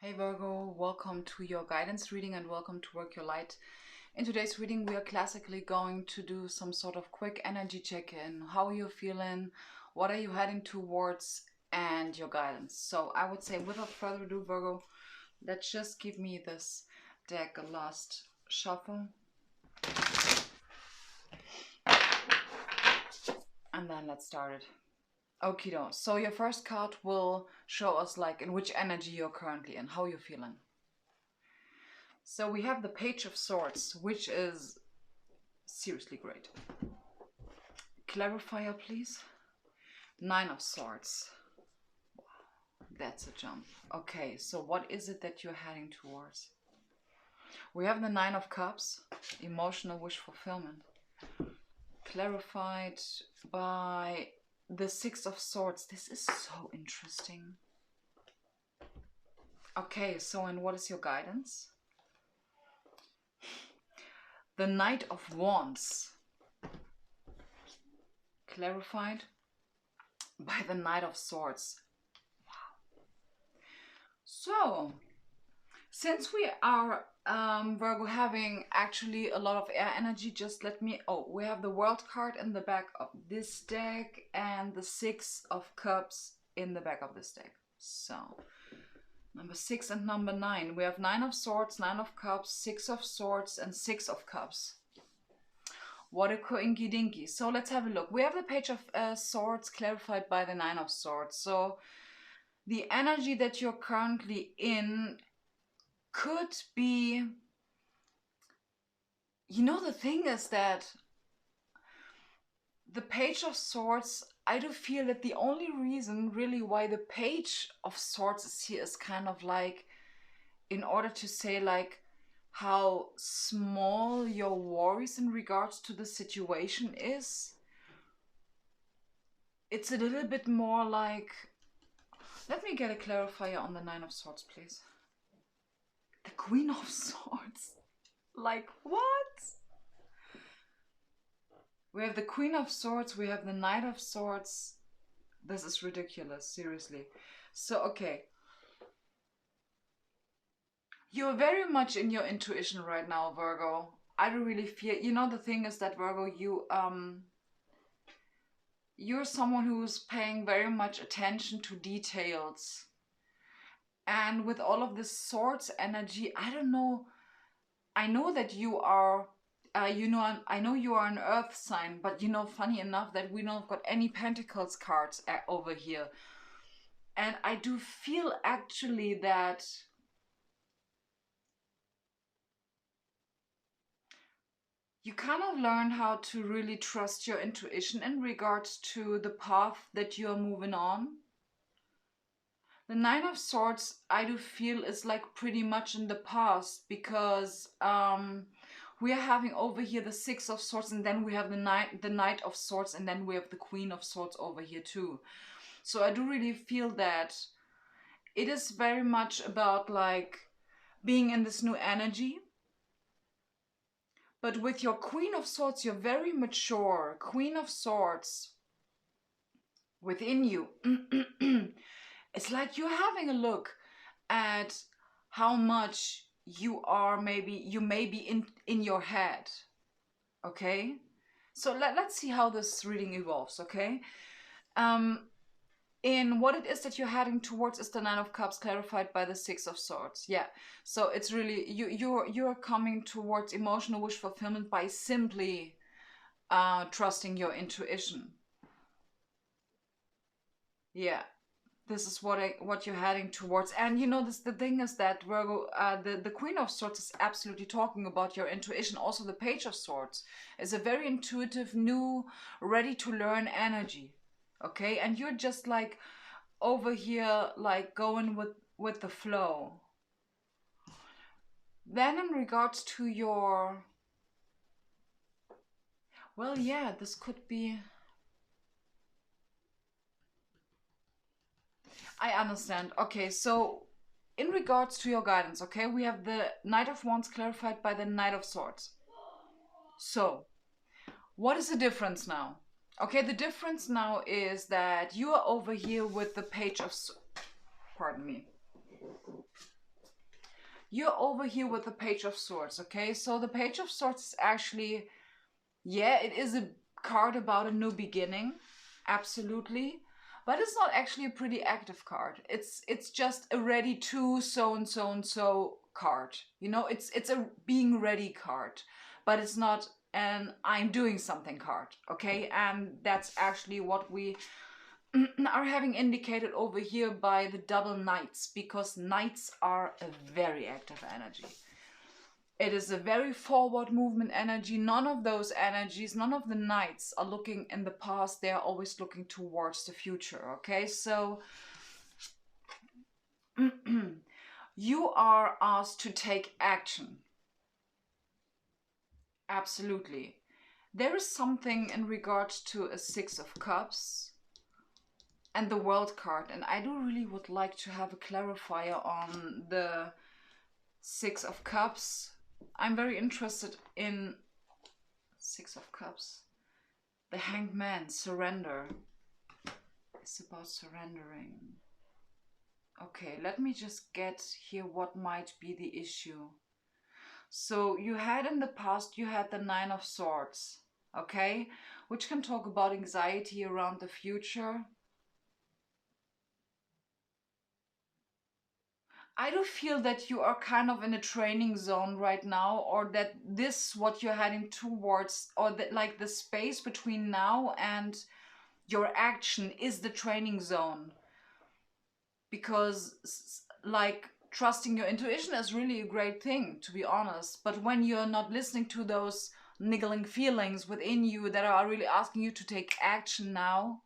Hey Virgo, welcome to your guidance reading and welcome to Work Your Light. In today's reading, we are classically going to do some sort of quick energy check-in. How are you feeling? What are you heading towards? And your guidance. So I would say without further ado, Virgo, let's just give me this deck a last shuffle. And then let's start it. Okie doke. So your first card will show us like in which energy you're currently in, how you're feeling. So we have the Page of Swords, which is seriously great. Clarifier, please. Nine of Swords. Wow, that's a jump. Okay, so what is it that you're heading towards? We have the Nine of Cups, emotional wish fulfillment. Clarified by the Six of Swords. This is so interesting. Okay, so and what is your guidance? The Knight of Wands. Clarified by the Knight of Swords. Wow. So, since we are Virgo having actually a lot of air energy, just let me... Oh, we have the World card in the back of this deck and the Six of Cups in the back of this deck. So, number 6 and number 9. We have Nine of Swords, Nine of Cups, Six of Swords, and Six of Cups. What a coinky dinky. So let's have a look. We have the Page of Swords clarified by the Nine of Swords. So the energy that you're currently in could be... You know, the thing is that the Page of Swords, I do feel that the only reason really why the Page of Swords is here is kind of like in order to say like how small your worries in regards to the situation is. It's a little bit more like... Let me get a clarifier on the Nine of Swords, please. The Queen of Swords. Like, what? We have the Queen of Swords, we have the Knight of Swords. This is ridiculous, seriously. So, okay. You're very much in your intuition right now, Virgo. I don't really feel... You know, the thing is that, Virgo, you're someone who's paying very much attention to details. And with all of this swords energy, I don't know. I know that you are... I know you are an earth sign, but you know, funny enough that we don't got any pentacles cards over here. And I do feel actually that you kind of learn how to really trust your intuition in regards to the path that you're moving on. The Nine of Swords, I do feel, is like pretty much in the past because we are having over here the Six of Swords, and then we have the Knight of Swords, and then we have the Queen of Swords over here too. So I do really feel that it is very much about like being in this new energy. But with your Queen of Swords, you're very mature. Queen of Swords within you. It's like you're having a look at how much you are you may be in your head. Okay? So let's see how this reading evolves, okay? In what it is that you're heading towards is the Nine of Cups clarified by the Six of Swords. Yeah, so it's really you're coming towards emotional wish fulfillment by simply trusting your intuition. Yeah, this is what you're heading towards. And you know, the thing is that, Virgo, the Queen of Swords is absolutely talking about your intuition. Also, the Page of Swords is a very intuitive, new, ready to learn energy. Okay, and you're just like over here like going with the flow. Then in regards to your... Well, yeah, this could be... I understand. Okay, so in regards to your guidance, okay, we have the Knight of Wands clarified by the Knight of Swords. So, what is the difference now? Okay, the difference now is that you are over here with the Page of... Pardon me. you're over here with the Page of Swords, okay? So the Page of Swords is actually, yeah, it is a card about a new beginning, absolutely. But it's not actually a pretty active card. It's just a ready to so and so and so card. You know, it's a being ready card, but it's not an I'm doing something card, okay? And that's actually what we are having indicated over here by the double knights, because knights are a very active energy. It is a very forward movement energy. None of those energies, none of the knights are looking in the past. They are always looking towards the future, okay? So you are asked to take action. Absolutely. There is something in regards to a Six of Cups and the World card, and I do really would like to have a clarifier on the Six of Cups. I'm very interested in Six of Cups. The Hanged Man, surrender. It's about surrendering. Okay, let me just get here what might be the issue. So you had in the past, you had the Nine of Swords, okay? Which can talk about anxiety around the future. I do feel that you are kind of in a training zone right now, or that this, what you're heading towards, or that like the space between now and your action is the training zone. Because like trusting your intuition is really a great thing, to be honest. But when you're not listening to those niggling feelings within you that are really asking you to take action now,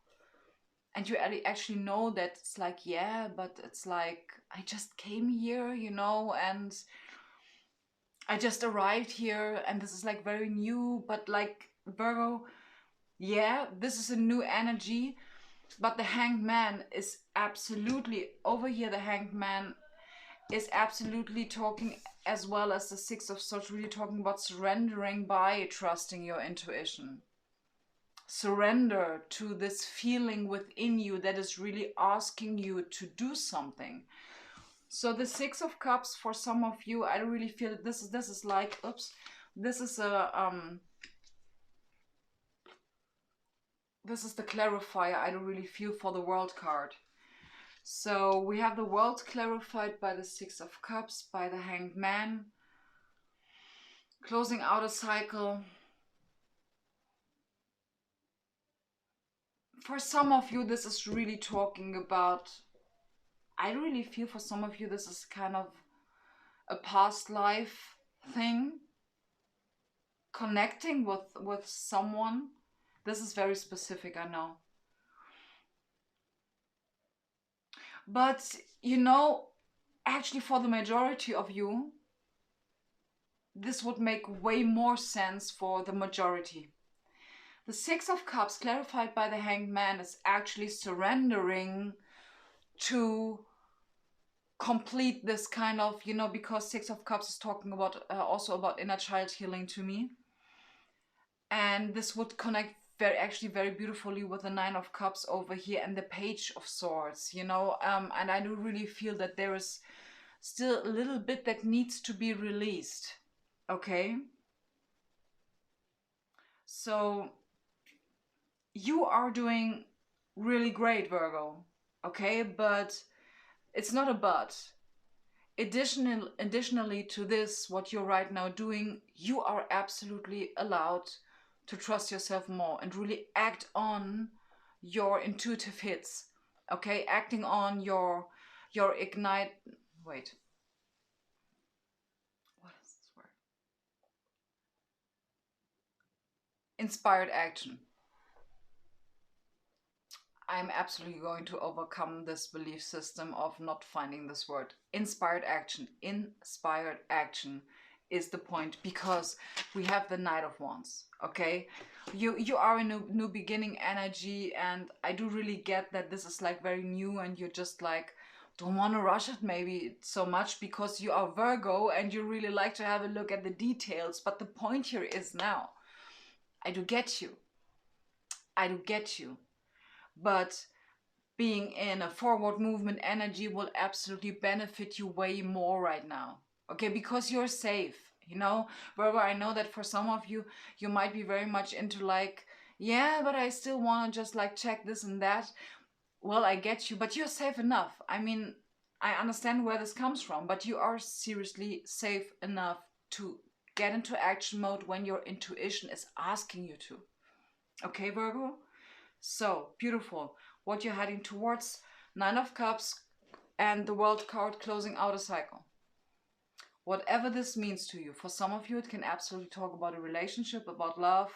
and you actually know that it's like, yeah, but it's like, I just came here, you know, and I just arrived here, and this is like very new. But like, Virgo, yeah, this is a new energy, but the Hanged Man is absolutely, over here, the Hanged Man is absolutely talking, as well as the Six of Swords, really talking about surrendering by trusting your intuition. Surrender to this feeling within you that is really asking you to do something. So the Six of Cups, for some of you, I don't really feel that this is like, oops, this is a this is the clarifier I don't really feel for the World card. So we have the World clarified by the Six of Cups, by the Hanged Man, closing out a cycle. For some of you, this is really talking about, I really feel for some of you, this is kind of a past life thing. Connecting with someone. This is very specific, I know. But, you know, actually for the majority of you, this would make way more sense for the majority. The Six of Cups, clarified by the Hanged Man, is actually surrendering to complete this kind of, you know, because Six of Cups is talking about also about inner child healing to me. And this would connect actually very beautifully with the Nine of Cups over here and the Page of Swords, you know. And I do really feel that there is still a little bit that needs to be released, okay? So you are doing really great, Virgo, okay? But it's not a but. Additionally to this, what you're right now doing, you are absolutely allowed to trust yourself more and really act on your intuitive hits, okay? Acting on your ignite, wait, what is this word? Inspired action. I'm absolutely going to overcome this belief system of not finding this word. Inspired action. Inspired action is the point, because we have the Knight of Wands, okay? You are in a new beginning energy, and I do really get that this is like very new, and you're just like, don't want to rush it maybe so much because you are Virgo and you really like to have a look at the details. But the point here is now, I do get you. I do get you. But being in a forward movement energy will absolutely benefit you way more right now. Okay, because you're safe, you know. Virgo, I know that for some of you, you might be very much into like, yeah, but I still want to just like check this and that. Well, I get you, but you're safe enough. I mean, I understand where this comes from, but you are seriously safe enough to get into action mode when your intuition is asking you to. Okay, Virgo? So, beautiful. What you're heading towards, Nine of Cups and the World card closing out a cycle. Whatever this means to you, for some of you, it can absolutely talk about a relationship, about love,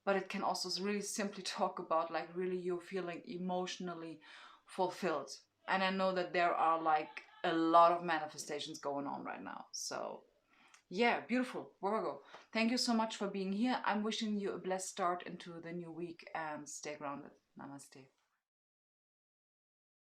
but it can also really simply talk about like really you feeling emotionally fulfilled. And I know that there are like a lot of manifestations going on right now. So yeah, beautiful, Virgo. Thank you so much for being here. I'm wishing you a blessed start into the new week and stay grounded. Namaste.